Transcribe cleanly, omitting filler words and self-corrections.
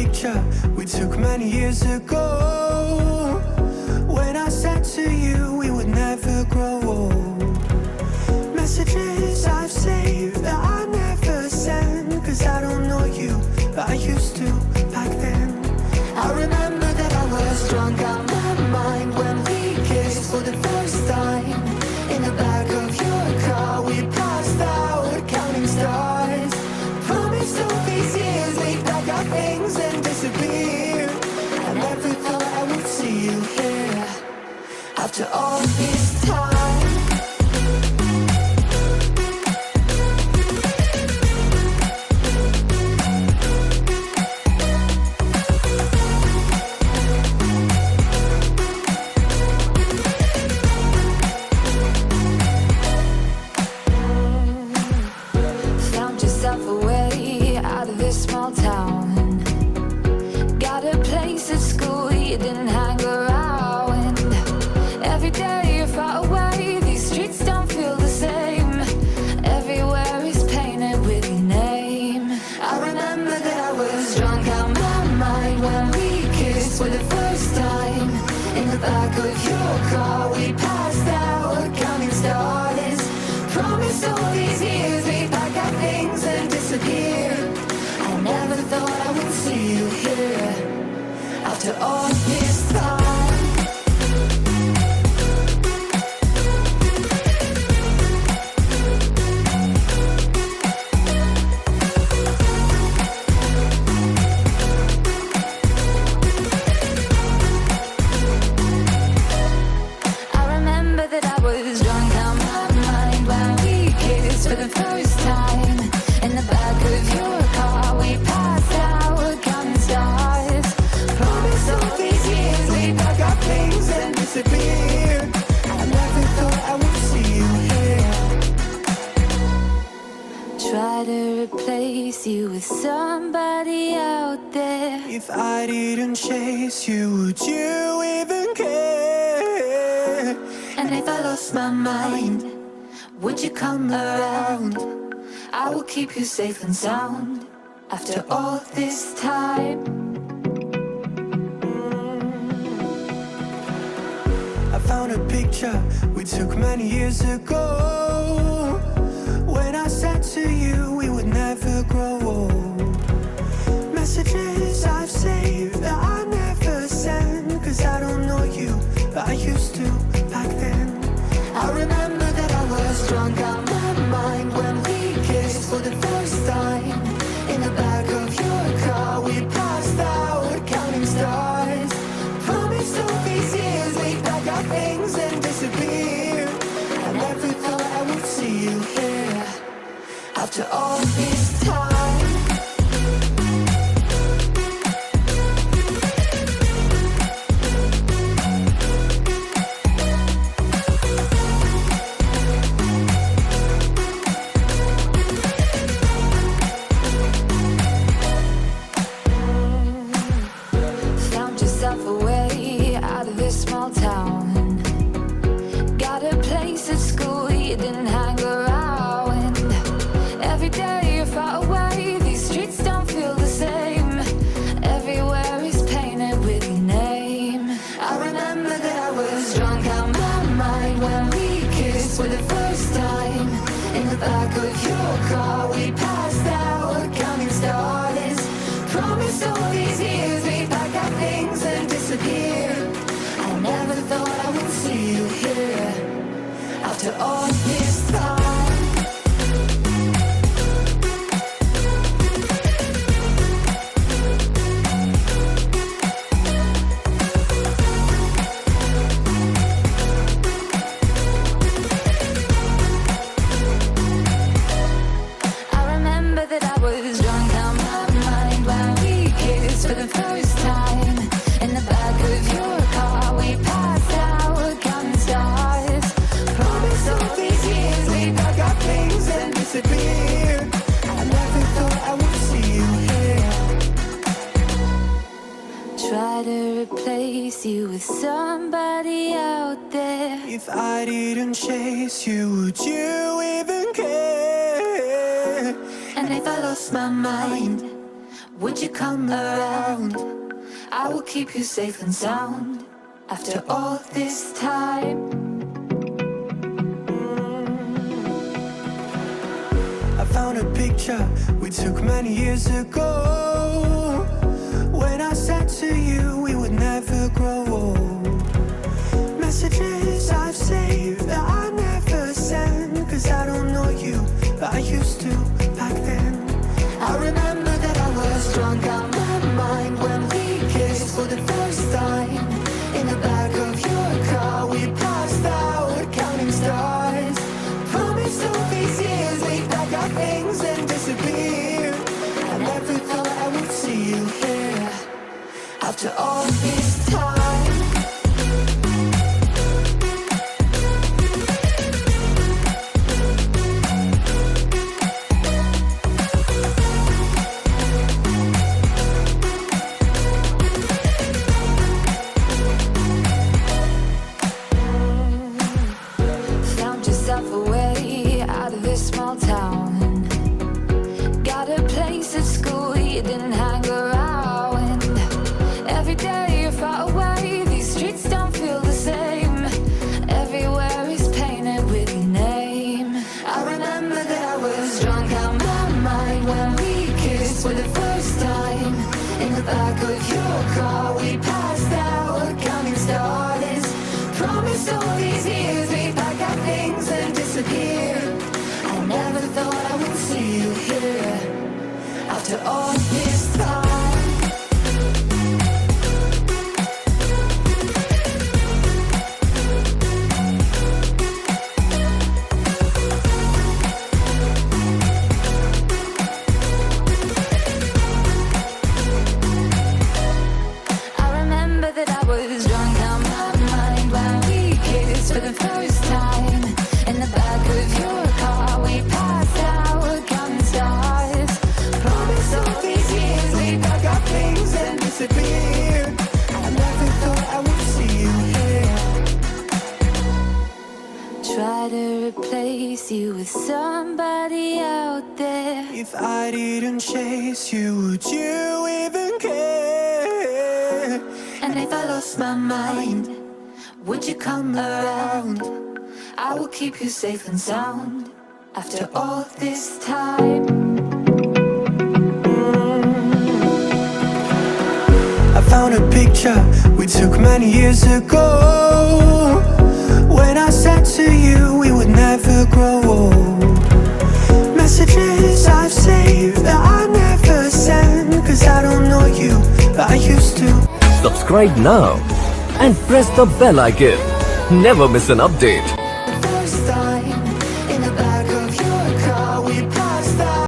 picture we took many years ago, when I said to you we would never grow old. Messages I've saved that I never send, cause I don't know you, but I used to back then. I remember that I was drunk out my mind when we kissed for the first time. In the back of your car we passed out counting stars. Promised all these years we'd pack our things and disappear. I never thought I would see you here after all this time. Back of your car we passed out counting stars. Promised all these years we'd pack our things and disappear. I never thought I would see you here after all this time. For the first time, in the back of your car we passed out counting stars. Promised all these years we'd pack our things and disappear. I never thought I would see you here. Try to replace you with somebody out there. If I didn't chase you, would you even care? And if I lost my mind, would you come around? I will keep you safe and sound after all this time. I found a picture we took many years ago, when I said to you we would never grow old. Messages I've saved that I never send, cause I don't know you, but I used to back then. I remember that I was drunk out my mind when we kissed for the first time. In the back of your car we passed out counting stars. Promised all these years we'd pack our things and disappear. I never thought I would see you here after all this time. Small town, got a place at school you didn't hang around. Every day you're far away, these streets don't feel the same. Everywhere is painted with your name. I remember that I was drunk out my mind when we kissed for the first time. In the back of your car we passed out counting stars. Promised all these years we'd pack our things and disappear. I never thought I would see you here after all this time. I remember that I was drunk out my mind when we kissed for the first time. In the back of your car we passed out counting stars. Promised all these years we'd pack our things and disappear. I never thought I would see you here. Try to replace you with somebody out there. If I didn't chase you, would you even care? And if I lost my mind, would you come around? I will keep you safe and sound after all this time. I found a picture we took many years ago, when I said to you we would never grow old. Messages I've saved that I never send, 'cause I don't know you, but I used to back then. I remember that I was drunk out my mind when we kissed for the first time. In the back of your car we passed out counting stars. Promised all these years we'd pack our things and disappear. I never thought I would see you here after all this time. Away out of this small town, got a place at school you didn't hang around. Every day you're far away, these streets don't feel the same. Everywhere is painted with your name. I remember that I was drunk out my mind when we kissed for the first time. In the back of your car we passed out counting stars. Promised all these years we'd pack our things and disappear. I never thought I would see you here after all this time. I remember that I was drunk out my mind when we kissed for the first time. In the back of your car we passed out counting stars. Promised all these years we'd pack our things and disappear. I never thought I would see you here. Try to replace you with somebody out there. If I didn't chase you, would you even care? And if I lost my mind, would you come around? I will keep you safe and sound after all this time. I found a picture we took many years ago, when I said to you we would never grow old. Messages I've saved that I never send, 'cause I don't know you, but I used to. Subscribe now and press the bell icon. Never miss an update. The first time in the back